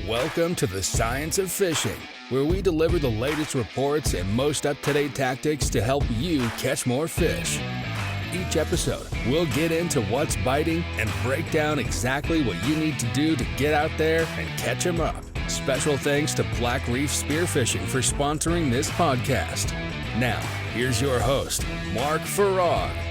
Welcome to the Science of Fishing, where we deliver the latest reports and most up-to-date tactics to help you catch more fish. Each episode, we'll get into what's biting and break down exactly what you need to do to get out there and catch them up. Special thanks to Black Reef Spearfishing for sponsoring this podcast. Now, here's your host, Mark Farag.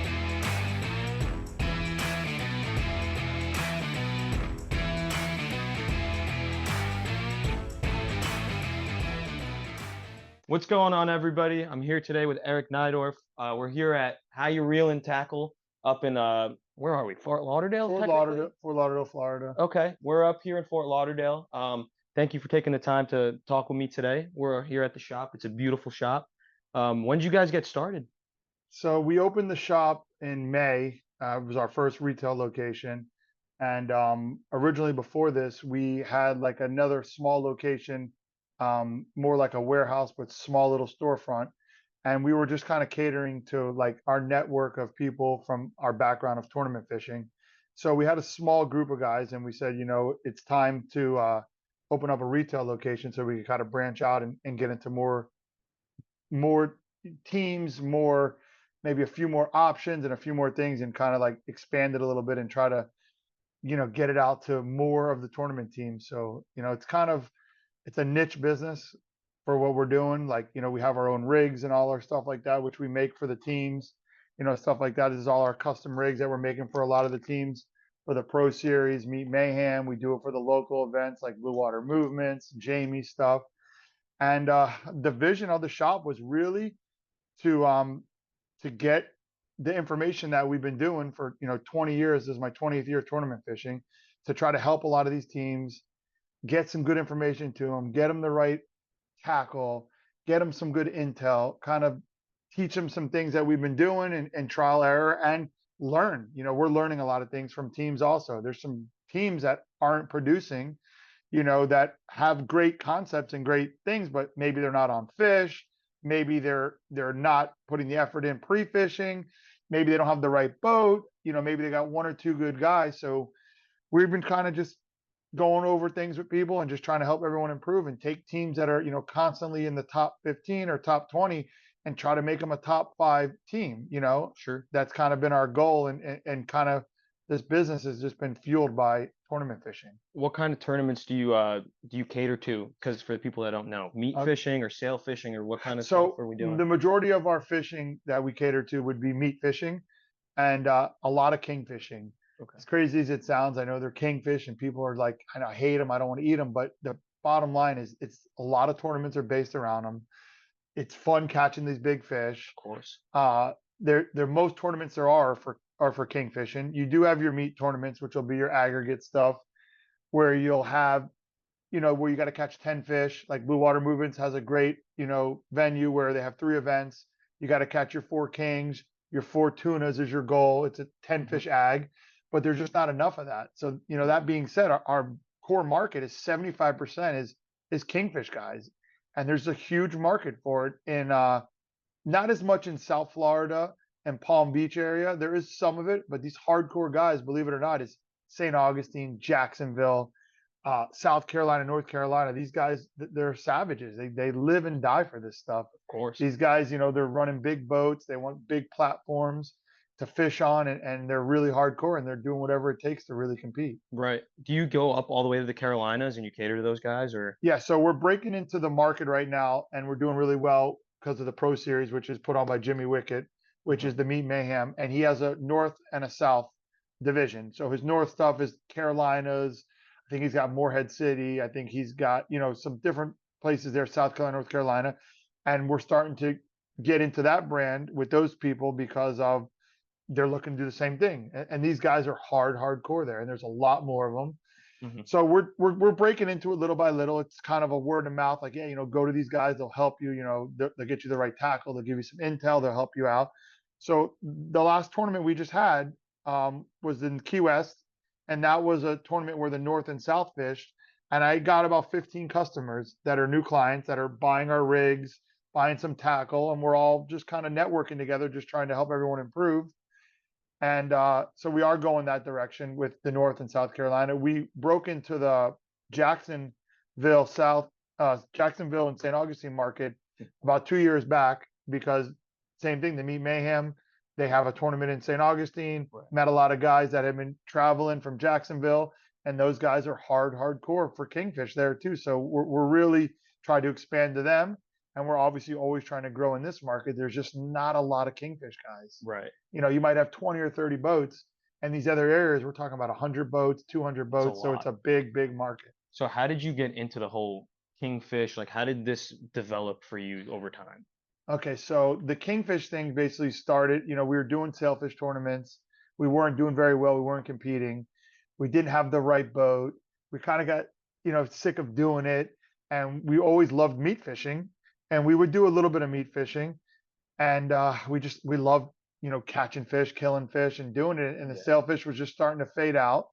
What's going on, everybody? I'm here today with Neidorf. We're here at How You Reelin Tackle up in, where are we? Fort Lauderdale? Fort Lauderdale, Florida. Okay, we're up here in Fort Lauderdale. Thank you for taking the time to talk with me today. We're here at the shop. It's a beautiful shop. When did you guys get started? So we opened the shop in May. It was our first retail location. And originally before this, we had like another small location, more like a warehouse with small little storefront. And we were just kind of catering to like our network of people from our background of tournament fishing. So we had a small group of guys and we said, you know, it's time to open up a retail location so we could kind of branch out and get into more teams, more, maybe a few more options and a few more things and kind of like expand it a little bit and try to, you know, get it out to more of the tournament teams. So, you know, it's a niche business for what we're doing. Like, you know, we have our own rigs and all our stuff like that, which we make for the teams, you know, stuff like that. This is all our custom rigs that we're making for a lot of the teams for the Pro Series, Meet Mayhem. We do it for the local events like Blue Water Movements, Jamie stuff. And the vision of the shop was really to get the information that we've been doing for, you know, 20 years. This is my 20th year tournament fishing, to try to help a lot of these teams, get some good information to them, get them the right tackle, get them some good intel, kind of teach them some things that we've been doing and trial error and learn. You know, we're learning a lot of things from teams also. There's some teams that aren't producing, you know, that have great concepts and great things, but maybe they're not on fish. Maybe they're not putting the effort in pre-fishing. Maybe they don't have the right boat. You know, maybe they got one or two good guys. So we've been kind of just going over things with people and just trying to help everyone improve and take teams that are, you know, constantly in the top 15 or top 20 and try to make them a top 5 team, you know. Sure. That's kind of been our goal, and kind of this business has just been fueled by tournament fishing. What kind of tournaments do you cater to? Because for the people that don't know, meat fishing or sail fishing, or what kind of stuff are we doing? The majority of our fishing that we cater to would be meat fishing and a lot of king fishing. Okay. As crazy as it sounds, I know they're kingfish and people are like, I hate them, I don't want to eat them. But the bottom line is, it's a lot of tournaments are based around them. It's fun catching these big fish. Of course. They're most tournaments there are for king fishing. You do have your meat tournaments, which will be your aggregate stuff, where you'll have, you know, where you got to catch 10 fish. Like Blue Water Movements has a great, you know, venue where they have 3 events. You got to catch your 4 kings, your 4 tunas is your goal. It's a 10 fish ag. But there's just not enough of that. So, you know, that being said, our core market is 75% is kingfish guys. And there's a huge market for it in not as much in South Florida and Palm Beach area. There is some of it, but these hardcore guys, believe it or not, is St. Augustine, Jacksonville, South Carolina, North Carolina. These guys, they're savages. They live and die for this stuff. Of course. These guys, you know, they're running big boats. They want big platforms to fish on, and they're really hardcore and they're doing whatever it takes to really compete. Right. Do you go up all the way to the Carolinas and you cater to those guys, or? Yeah, so we're breaking into the market right now and we're doing really well because of the Pro Series, which is put on by Jimmy Wickett, which is the Meat Mayhem, and he has a north and a south division. So his north stuff is Carolinas. I think he's got Morehead City. I think he's got, you know, some different places there, South Carolina, North Carolina. And we're starting to get into that brand with those people because of they're looking to do the same thing. And these guys are hardcore there, and there's a lot more of them. Mm-hmm. So we're breaking into it little by little. It's kind of a word of mouth, like, yeah, you know, go to these guys, they'll help you, you know, they'll get you the right tackle, they'll give you some intel, they'll help you out. So the last tournament we just had was in Key West, and that was a tournament where the North and South fished. And I got about 15 customers that are new clients that are buying our rigs, buying some tackle, and we're all just kind of networking together, just trying to help everyone improve. And so we are going that direction with the North and South Carolina. We broke into the Jackson Jacksonville and St. Augustine market about 2 years back, because same thing, the Meat Mayhem, they have a tournament in St. Augustine. Right. Met a lot of guys that have been traveling from Jacksonville, and those guys are hardcore for kingfish there too. So we're really trying to expand to them, and we're obviously always trying to grow in this market. There's just not a lot of kingfish guys. Right. You know, you might have 20 or 30 boats, and these other areas we're talking about 100 boats, 200 That's a boats. So it's lot. a big market. So how did you get into the whole kingfish? Like, how did this develop for you over time? Okay, so the kingfish thing basically started, we were doing sailfish tournaments. We weren't doing very well. We weren't competing. We didn't have the right boat. We kind of got, sick of doing it. And we always loved meat fishing. And we would do a little bit of meat fishing. And we loved, catching fish, killing fish, and doing it. And the Yeah. sailfish was just starting to fade out.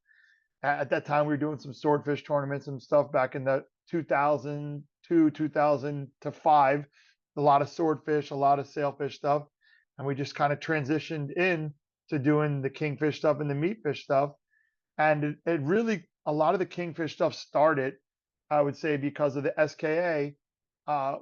At that time, we were doing some swordfish tournaments and stuff back in the 2002, 2005. A lot of swordfish, a lot of sailfish stuff, and we just kind of transitioned in to doing the kingfish stuff and the meatfish stuff. And it really, a lot of the kingfish stuff started, I would say, because of the SKA.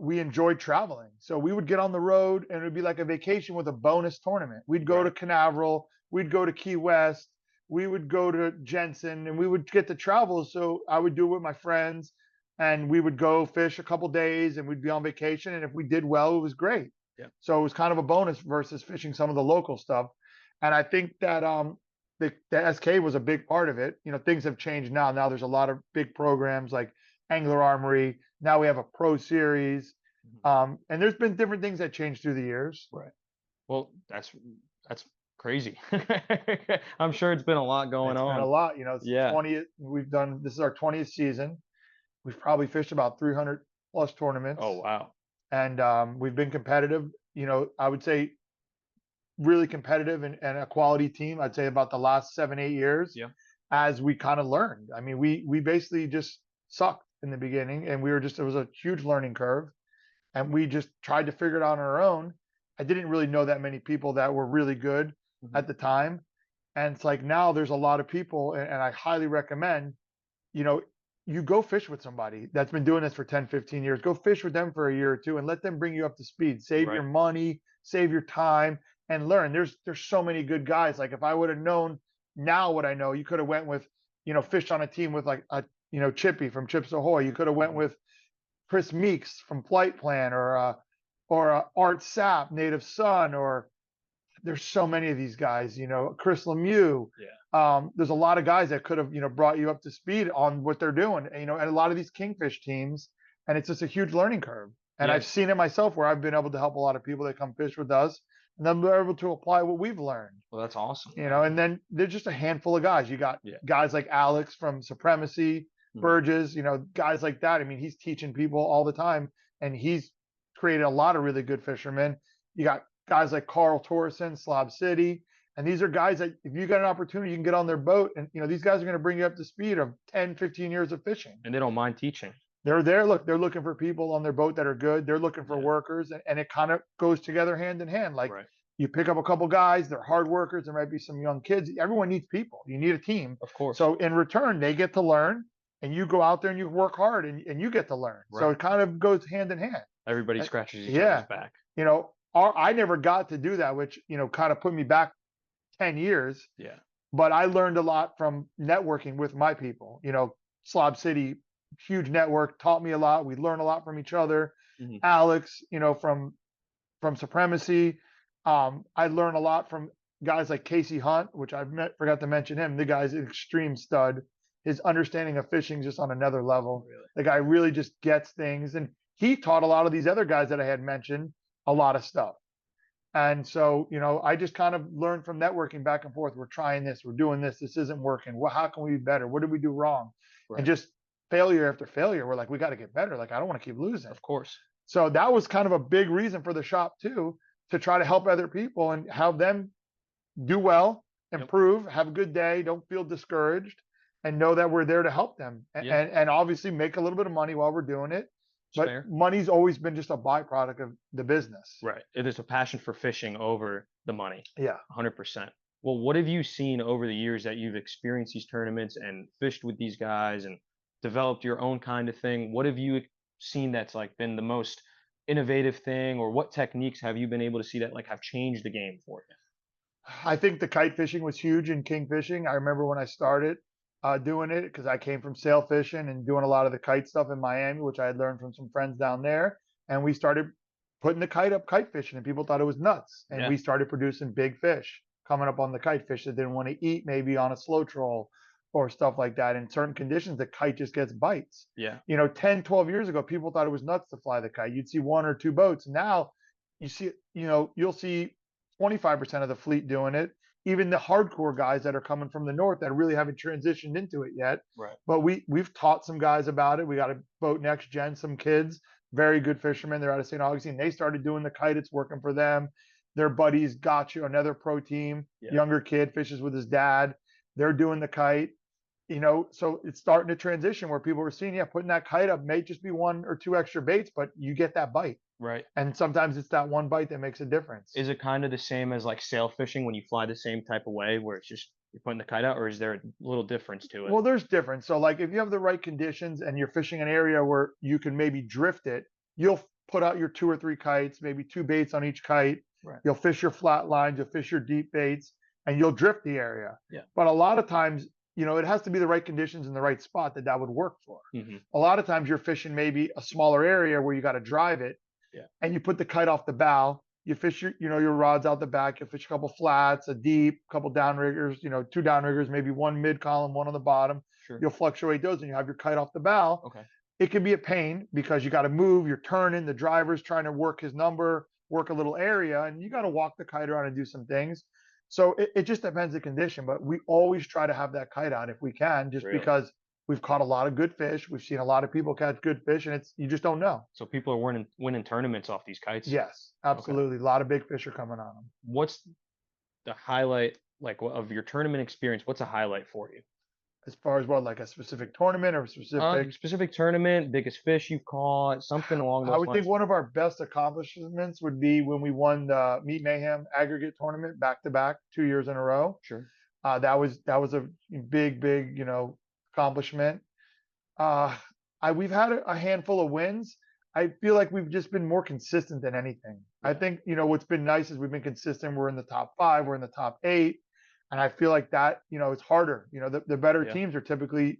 We enjoyed traveling, so we would get on the road, and it would be like a vacation with a bonus tournament. We'd go to Canaveral, we'd go to Key West, we would go to Jensen, and we would get to travel. So I would do it with my friends, and we would go fish a couple days, and we'd be on vacation. And if we did well, it was great. Yeah. So it was kind of a bonus versus fishing some of the local stuff. And I think that the SK was a big part of it. Things have changed now. Now there's a lot of big programs like Angler Armory. Now we have a pro series. And there's been different things that changed through the years. Right. Well, that's crazy. I'm sure it's been a lot going on. It's been a lot. It's Yeah. 20th. This is our 20th season. We've probably fished about 300 plus tournaments. Oh, wow. And we've been competitive. I would say really competitive and a quality team. I'd say about the last 7-8 years. Yeah. As we kind of learned. I mean, we basically just sucked in the beginning, and it was a huge learning curve, and we just tried to figure it out on our own. I didn't really know that many people that were really good at the time. And it's like now there's a lot of people, and I highly recommend, you go fish with somebody that's been doing this for 10, 15 years. Go fish with them for a year or two and let them bring you up to speed. Save your money, save your time, and learn. There's so many good guys. Like if I would have known now what I know, you could have went with, fished on a team with like a, Chippy from Chips Ahoy. You could have went with Chris Meeks from Flight Plan, or Art Sapp, Native Son, or there's so many of these guys, Chris Lemieux. Yeah. There's a lot of guys that could have, brought you up to speed on what they're doing, and a lot of these kingfish teams, and it's just a huge learning curve. And Yeah. I've seen it myself where I've been able to help a lot of people that come fish with us, and then they're able to apply what we've learned. Well, that's awesome. And then there's just a handful of guys. You got guys like Alex from Supremacy, Burgess, guys like that. I mean, he's teaching people all the time, and he's created a lot of really good fishermen. You got guys like Carl Torreson, Slob City. And these are guys that if you got an opportunity, you can get on their boat. And, these guys are going to bring you up to speed of 10, 15 years of fishing. And they don't mind teaching. They're there. Look, they're looking for people on their boat that are good. They're looking for workers. And it kind of goes together hand in hand. Like you pick up a couple guys, they're hard workers. There might be some young kids. Everyone needs people. You need a team. Of course. So in return, they get to learn. And you go out there and you work hard and you get to learn. So it kind of goes hand in hand. Everybody scratches each other's back. I never got to do that, which, kind of put me back 10 years. Yeah. But I learned a lot from networking with my people. Slob City, huge network, taught me a lot. We learned a lot from each other. Alex, from Supremacy. I learned a lot from guys like Casey Hunt, which forgot to mention him. The guy's an extreme stud. His understanding of fishing is just on another level. Really? The guy really just gets things. And he taught a lot of these other guys that I had mentioned a lot of stuff. And so, I just kind of learned from networking back and forth. We're trying this, we're doing this, this isn't working. Well, how can we be better? What did we do wrong? And just failure after failure, we're like, we got to get better. Like, I don't want to keep losing. Of course. So that was kind of a big reason for the shop too, to try to help other people and have them do well, improve, have a good day, don't feel discouraged, and know that we're there to help them. And obviously make a little bit of money while we're doing it. But money's always been just a byproduct of the business. Right. There's a passion for fishing over the money. Yeah. 100%. Well, what have you seen over the years that you've experienced these tournaments and fished with these guys? And developed your own kind of thing, what have you seen that's like been the most innovative thing, or what techniques have you been able to see that like have changed the game for you? I think the kite fishing was huge in king fishing. I remember when I started doing it because I came from sail fishing and doing a lot of the kite stuff in Miami, which I had learned from some friends down there. And we started putting the kite up kite fishing, and people thought it was nuts. And Yeah. we started producing big fish coming up on the kite fish that didn't want to eat, maybe on a slow troll or stuff like that. In certain conditions, the kite just gets bites. Yeah. 10, 12 years ago, people thought it was nuts to fly the kite. You'd see one or two boats. Now you see, you'll see 25% of the fleet doing it. Even the hardcore guys that are coming from the north that really haven't transitioned into it yet. Right. But we've taught some guys about it. We got a boat next gen, some kids, very good fishermen. They're out of St. Augustine. They started doing the kite. It's working for them. Their buddies got you another pro team, Yeah. younger kid fishes with his dad. They're doing the kite. So it's starting to transition where people are seeing, yeah, putting that kite up may just be one or two extra baits, but you get that bite. Right. And sometimes it's that one bite that makes a difference. Is it kind of the same as like sail fishing when you fly the same type of way where it's just you're putting the kite out, or is there a little difference to it? Well, there's difference. So like if you have the right conditions and you're fishing an area where you can maybe drift it, you'll put out your two or three kites, maybe two baits on each kite. Right. You'll fish your flat lines, you'll fish your deep baits, and you'll drift the area. Yeah. But a lot of times, it has to be the right conditions in the right spot that would work for. Mhm. A lot of times you're fishing maybe a smaller area where you got to drive it. Yeah. And you put the kite off the bow. You fish your rods out the back. You fish a couple flats, a deep, couple downriggers, two downriggers, maybe one mid column, one on the bottom. Sure. You'll fluctuate those, and you have your kite off the bow. Okay. It can be a pain because you got to move. You're turning. The driver's trying to work his number, work a little area, and you got to walk the kite around and do some things. So it just depends the condition, but we always try to have that kite out if we can, just Really? because we've caught a lot of good fish. We've seen a lot of people catch good fish, and you just don't know. So people are winning tournaments off these kites. Yes, absolutely. A lot of big fish are coming on them. What's the highlight like of your tournament experience? What's a highlight for you? As far as what, like a specific tournament or specific? Specific tournament, biggest fish you've caught, something along those I would lines. think one of our best accomplishments would be when we won the Meat Mayhem aggregate tournament back to back 2 years in a row. Sure. That was a big, accomplishment. We've had a handful of wins. I feel like we've just been more consistent than anything. Yeah. I think, what's been nice is we've been consistent. We're in the top 5, we're in the top 8. And I feel like that, it's harder. The better Yeah. teams are typically,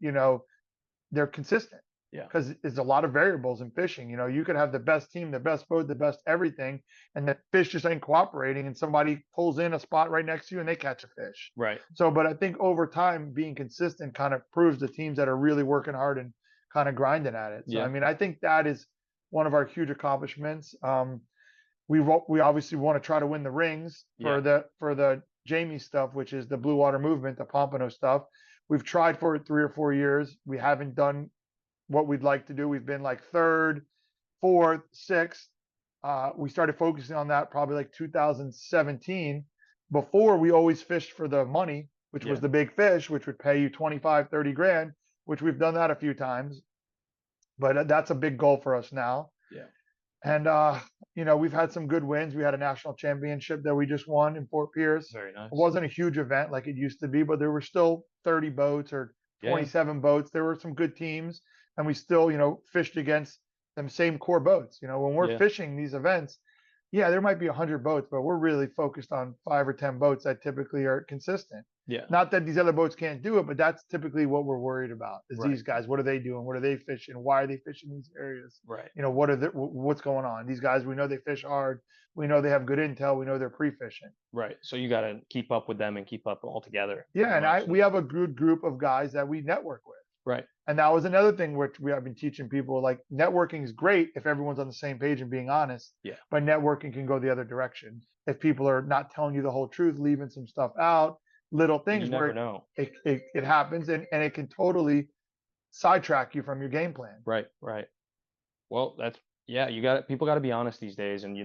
they're consistent. Yeah. Because there's a lot of variables in fishing. You could have the best team, the best boat, the best everything, and the fish just ain't cooperating, and somebody pulls in a spot right next to you and they catch a fish. Right. So, but I think over time, being consistent kind of proves the teams that are really working hard and kind of grinding at it. So, Yeah. I mean, I think that is one of our huge accomplishments. We obviously want to try to win the rings for the Jamie stuff, which is the Blue Water Movement, the Pompano stuff. We've tried for it 3 or 4 years. We haven't done what we'd like to do. We've been like 3rd, 4th, 6th. We started focusing on that probably like 2017. Before, we always fished for the money, which was the big fish, which would pay you 25, 30 grand, which we've done that a few times. But that's a big goal for us now. Yeah. And, we've had some good wins. We had a national championship that we just won in Fort Pierce. Very nice. It wasn't a huge event like it used to be, but there were still 30 boats or 27 boats. There were some good teams, and we still, fished against them same core boats. When we're fishing these events, there might be 100 boats, but we're really focused on 5 or 10 boats that typically are consistent. Yeah. Not that these other boats can't do it, but that's typically what we're worried about is Right. these guys. What are they doing? What are they fishing? Why are they fishing these areas? Right. What's going on? These guys, we know they fish hard. We know they have good intel. We know they're pre-fishing. Right. So you got to keep up with them and keep up all together. Yeah, and we have a good group of guys that we network with. Right. And that was another thing which we have been teaching people, like networking is great if everyone's on the same page and being honest. Yeah. But networking can go the other direction. If people are not telling you the whole truth, leaving some stuff out, little things You never where know. it happens and it can totally sidetrack you from your game plan. Right. Right. Well, people got to be honest these days. And,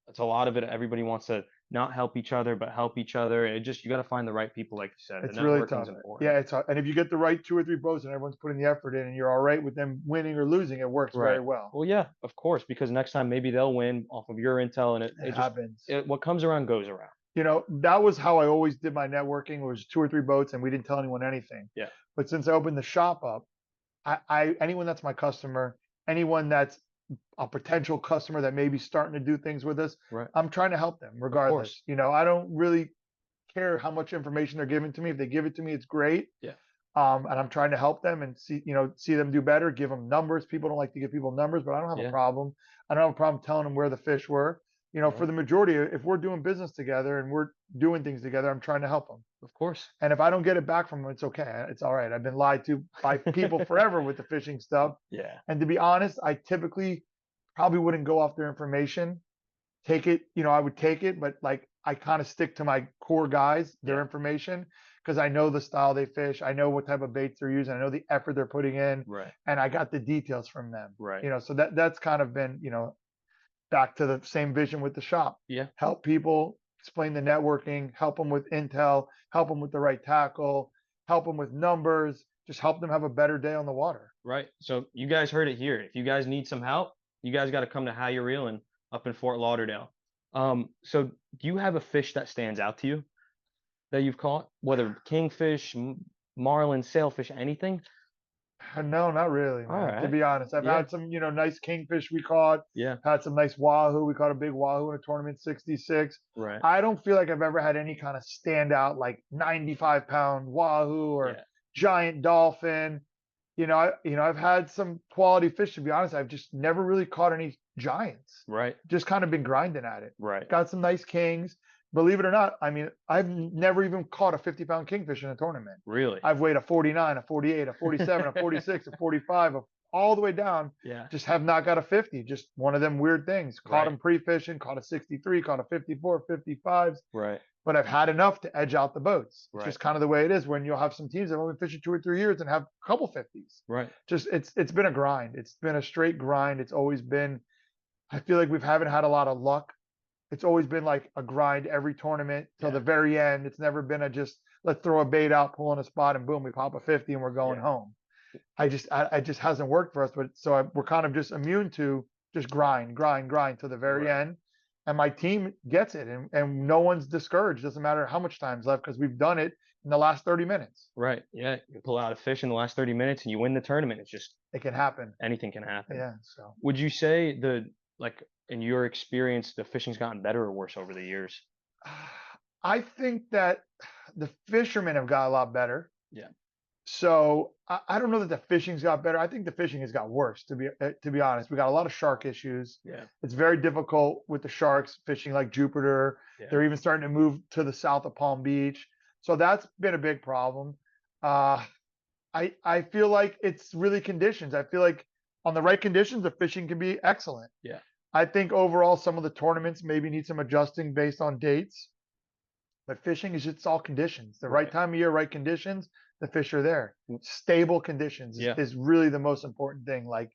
it's a lot of it. Everybody wants to not help each other, but help each other. You got to find the right people, like you said. It's The really networking's tough. important. Yeah, it's hard. And if you get the right 2 or 3 boats and everyone's putting the effort in and you're all right with them winning or losing, it works very well. Well, yeah, of course, because next time maybe they'll win off of your intel, and It happens. what comes around goes around. That was how I always did my networking. It was 2 or 3 boats and we didn't tell anyone anything. Yeah. But since I opened the shop up, anyone that's my customer, anyone that's a potential customer that may be starting to do things with us, Right. I'm trying to help them Of regardless. course. You know, I don't really care how much information they're giving to me. If they give it to me, it's great. Yeah. And I'm trying to help them and see them do better, give them numbers. People don't like to give people numbers, but I don't have a Yeah. problem. I don't have a problem telling them where the fish were. You know, for Right. the majority, if we're doing business together and we're doing things together, I'm trying to help them. Of course. And if I don't get it back from them, it's okay. It's all right. I've been lied to by people forever with the fishing stuff. Yeah. And to be honest, I typically probably wouldn't go off their information. Take it, I would take it, but like I kind of stick to my core guys, their Yeah. information, because I know the style they fish. I know what type of baits they're using. I know the effort they're putting in, Right. and I got the details from them. Right. So that's kind of been, back to the same vision with the shop. Yeah. Help people, explain the networking, help them with intel, help them with the right tackle, help them with numbers, just help them have a better day on the water. Right. So you guys heard it here. If you guys need some help, you guys got to come to How You Reelin up in Fort Lauderdale. So do you have a fish that stands out to you that you've caught, whether kingfish, marlin, sailfish, anything? No, not really, All man. To right. be honest, I've Yeah. had some, nice kingfish we caught. Yeah. Had some nice wahoo. We caught a big wahoo in a tournament, 66. Right. I don't feel like I've ever had any kind of standout like 95-pound wahoo or Yeah. giant dolphin. I've had some quality fish. To be honest, I've just never really caught any giants. Right. Just kind of been grinding at it. Right. Got some nice kings. Believe it or not, I mean, I've never even caught a 50-pound kingfish in a tournament. Really? I've weighed a 49, a 48, a 47, a 46, a 45, all the way down. Yeah. Just have not got a 50. Just one of them weird things. Caught Right. them pre-fishing, caught a 63, caught a 54, 55s. Right. But I've had enough to edge out the boats. It's Right. just kind of the way it is when you'll have some teams that have only fished 2 or 3 years and have a couple 50s. Right. Just it's been a grind. It's been a straight grind. It's always been, I feel like we haven't had a lot of luck. It's always been like a grind every tournament till Yeah. the very end. It's never been a just let's throw a bait out, pull in a spot, and boom, we pop a 50 and we're going Yeah. home. I just hasn't worked for us. But we're kind of just immune to just grind to the very Right. end. And my team gets it, and no one's discouraged. Doesn't matter how much time's left because we've done it in the last 30 minutes. Right. Yeah. You pull out a fish in the last 30 minutes and you win the tournament. It's just It can happen. anything can happen. Yeah. So Would you say in your experience, the fishing's gotten better or worse over the years? I think that the fishermen have got a lot better. Yeah. So I don't know that the fishing's got better. I think the fishing has got worse. To be honest, we got a lot of shark issues. Yeah. It's very difficult with the sharks fishing like Jupiter. Yeah. They're even starting to move to the south of Palm Beach. So that's been a big problem. I feel like it's really conditions. I feel like on the right conditions, the fishing can be excellent. Yeah. I think overall some of the tournaments maybe need some adjusting based on dates. But fishing is just all conditions. The right Right. time of year, right conditions, the fish are there. Stable conditions Yeah. is really the most important thing. Like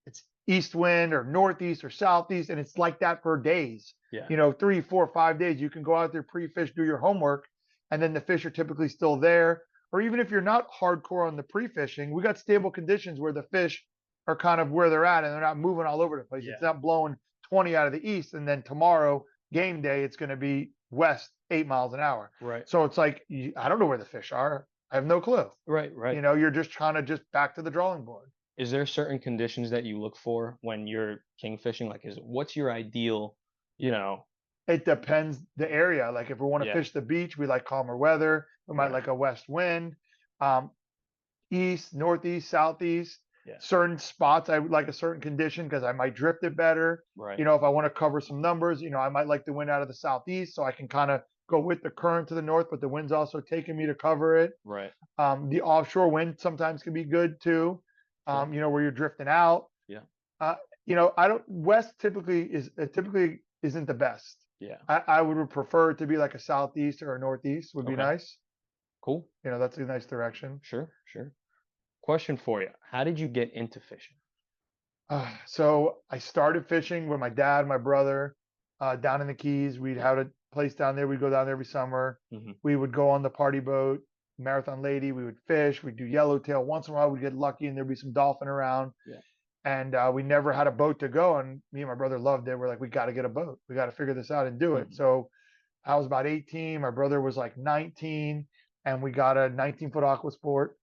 it's east wind or northeast or southeast, and it's like that for days. Yeah. 3, 4, 5 days. You can go out there pre-fish, do your homework, and then the fish are typically still there. Or even if you're not hardcore on the pre-fishing, we got stable conditions where the fish are kind of where they're at and they're not moving all over the place. Yeah. It's not blowing 20 out of the east, and then tomorrow, game day, it's going to be west 8 miles an hour. Right. So it's like, I don't know where the fish are. I have no clue. Right. Right. You're just trying to just back to the drawing board. Is there certain conditions that you look for when you're king fishing? What's your ideal, It depends the area. Like if we want to Yeah. fish the beach, we like calmer weather. We might Right. like a west wind. East, northeast, southeast. Yeah. Certain spots I would like a certain condition because I might drift it better. Right. If I want to cover some numbers, I might like the wind out of the southeast so I can kind of go with the current to the north, but the wind's also taking me to cover it. Right. The offshore wind sometimes can be good too. Sure. Where you're drifting out. Yeah. West typically isn't the best. Yeah. I would prefer it to be like a southeast or a northeast would be Okay. nice. Cool. That's a nice direction. Sure. Sure. Question for you. How did you get into fishing? So I started fishing with my dad, my brother, down in the Keys. We'd have a place down there. We'd go down there every summer. Mm-hmm. We would go on the party boat, Marathon Lady. We would fish. We'd do yellowtail. Once in a while, we'd get lucky and there'd be some dolphin around. Yeah. And we never had a boat to go. And me and my brother loved it. We're like, we got to get a boat. We got to figure this out and do it. Mhm. So I was about 18. My brother was like 19. And we got a 19-foot aqua sport.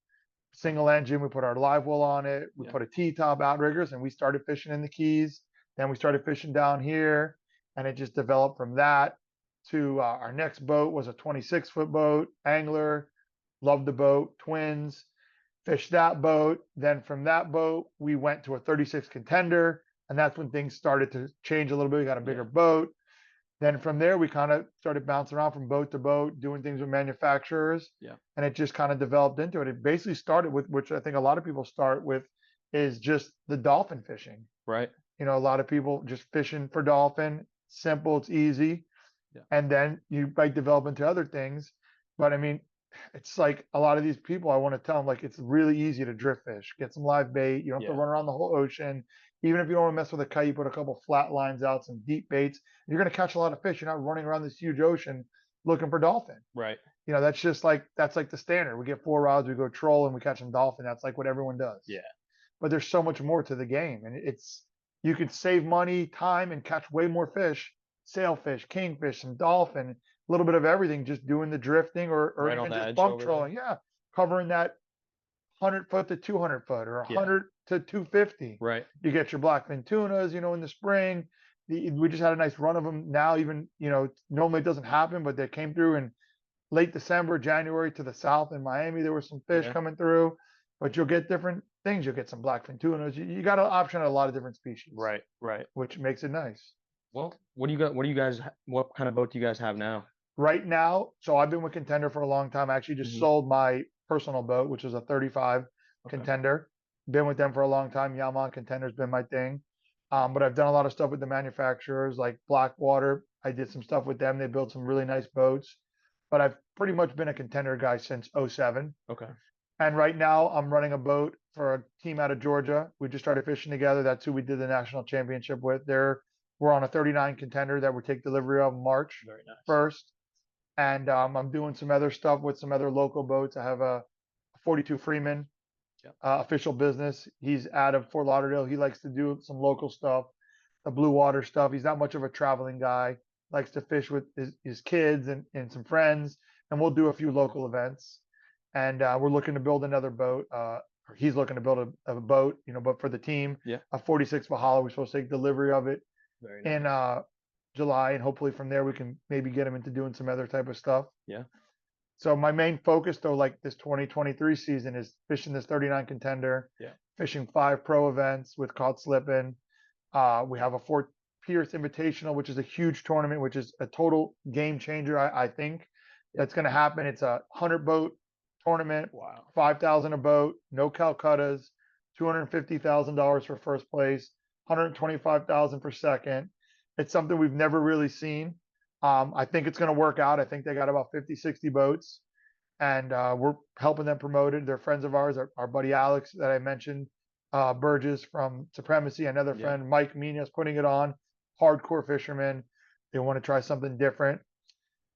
single engine. We put our live well on it. We Yeah. put a T-top outriggers, and we started fishing in the Keys. Then we started fishing down here, and it just developed from that to our next boat was a 26-foot boat, angler. Loved the boat, twins. Fished that boat. Then from that boat, we went to a 36 contender, and that's when things started to change a little bit. We got a bigger boat. Then from there, we kind of started bouncing around from boat to boat, doing things with manufacturers. Yeah. And it just kind of developed into it. It basically started with, which I think a lot of people start with, is just the dolphin fishing. Right. You know, a lot of people just fishing for dolphin. Simple, it's easy. Yeah. And then you might develop into other things. But I mean, it's like a lot of these people, I want to tell them, like, it's really easy to drift fish. Get some live bait. You don't have to run around the whole ocean. Even if you don't want to mess with a kite, you put a couple flat lines out, some deep baits. You're going to catch a lot of fish. You're not running around this huge ocean looking for dolphin. Right. You know, that's like the standard. We get 4 rods, we go troll, and we catch some dolphin. That's like what everyone does. Yeah. But there's so much more to the game, and you could save money, time, and catch way more fish, sailfish, kingfish, some dolphin, a little bit of everything, just doing the drifting or Right on even the just edge bump over trolling. Yeah, covering that 100-foot to 200-foot or Yeah. 100 to 250. Right. You get your blackfin tunas, you know, in the spring. We just had a nice run of them. Now, even, you know, normally it doesn't happen, but they came through in late December, January to the south in Miami. There were some fish coming through, but you'll get different things. You'll get some blackfin tunas. You got an option of a lot of different species. Right. Right. Which makes it nice. Well, what do you guys, what kind of boat do you guys have now? Right now, so I've been with Contender for a long time. I actually just sold my personal boat, which is a 35 Contender. Been with them for a long time. Yamaha Contender's been my thing. But I've done a lot of stuff with the manufacturers like Blackwater. I did some stuff with them. They built some really nice boats. But I've pretty much been a Contender guy since 07. Okay. And right now I'm running a boat for a team out of Georgia. We just started fishing together. That's who we did the national championship with. We're on a 39 Contender that we take delivery of March 1st. And I'm doing some other stuff with some other local boats. I have a 42 Freeman official business. He's out of Fort Lauderdale. He likes to do some local stuff, the blue water stuff. He's not much of a traveling guy. Likes to fish with his kids and some friends. And we'll do a few local events. And we're looking to build another boat. Or he's looking to build a boat, you know, but for the team, a 46 Valhalla. We're supposed to take delivery of it in July, and hopefully from there we can maybe get him into doing some other type of stuff. Yeah. So my main focus though, like this 2023 season, is fishing this 39 Contender. Yeah. Fishing 5 pro events with Caught Slipping. We have a Fort Pierce Invitational, which is a huge tournament, which is a total game changer. I think that's going to happen. It's a 100 boat tournament. Wow. 5,000 a boat, no Calcuttas, $250,000 for first place, $125,000 for second. It's something we've never really seen. I think it's going to work out. I think they got about 50, 60 boats, and we're helping them promote it. They're friends of ours. Our buddy Alex that I mentioned, Burgess from Supremacy, another friend, Mike Minas, putting it on. Hardcore fishermen. They want to try something different.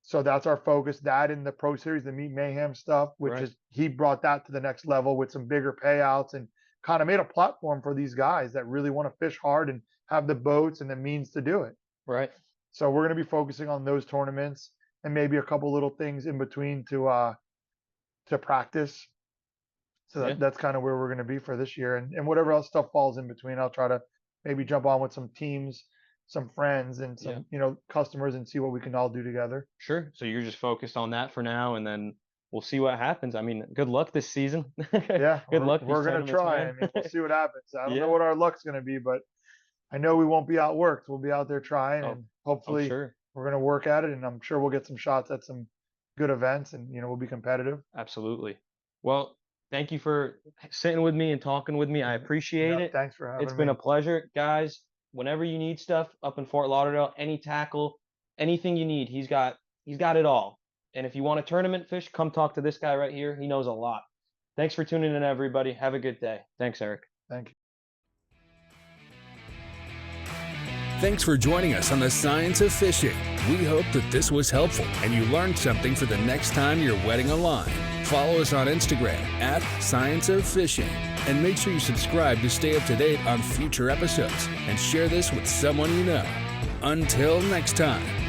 So that's our focus. That in the Pro Series, the Meat Mayhem stuff, which is, he brought that to the next level with some bigger payouts and kind of made a platform for these guys that really want to fish hard and have the boats and the means to do it. Right. So we're going to be focusing on those tournaments and maybe a couple little things in between to practice. So that's kind of where we're going to be for this year, and whatever else stuff falls in between, I'll try to maybe jump on with some teams, some friends, and some you know, customers, and see what we can all do together. Sure. So you're just focused on that for now, and then we'll see what happens. I mean, good luck this season. Yeah. Good luck. We're going to try. I mean, we'll see what happens. I don't know what our luck's going to be, but I know we won't be outworked. We'll be out there trying, and hopefully we're going to work at it, and I'm sure we'll get some shots at some good events, and, you know, we'll be competitive. Absolutely. Well, thank you for sitting with me and talking with me. I appreciate it. Thanks for having me. It's been a pleasure, guys. Whenever you need stuff up in Fort Lauderdale, any tackle, anything you need, he's got it all. And if you want a tournament fish, come talk to this guy right here. He knows a lot. Thanks for tuning in, everybody. Have a good day. Thanks, Eric. Thank you. Thanks for joining us on the Science of Fishing. We hope that this was helpful and you learned something for the next time you're wetting a line. Follow us on Instagram at Science of Fishing, and make sure you subscribe to stay up to date on future episodes, and share this with someone you know. Until next time.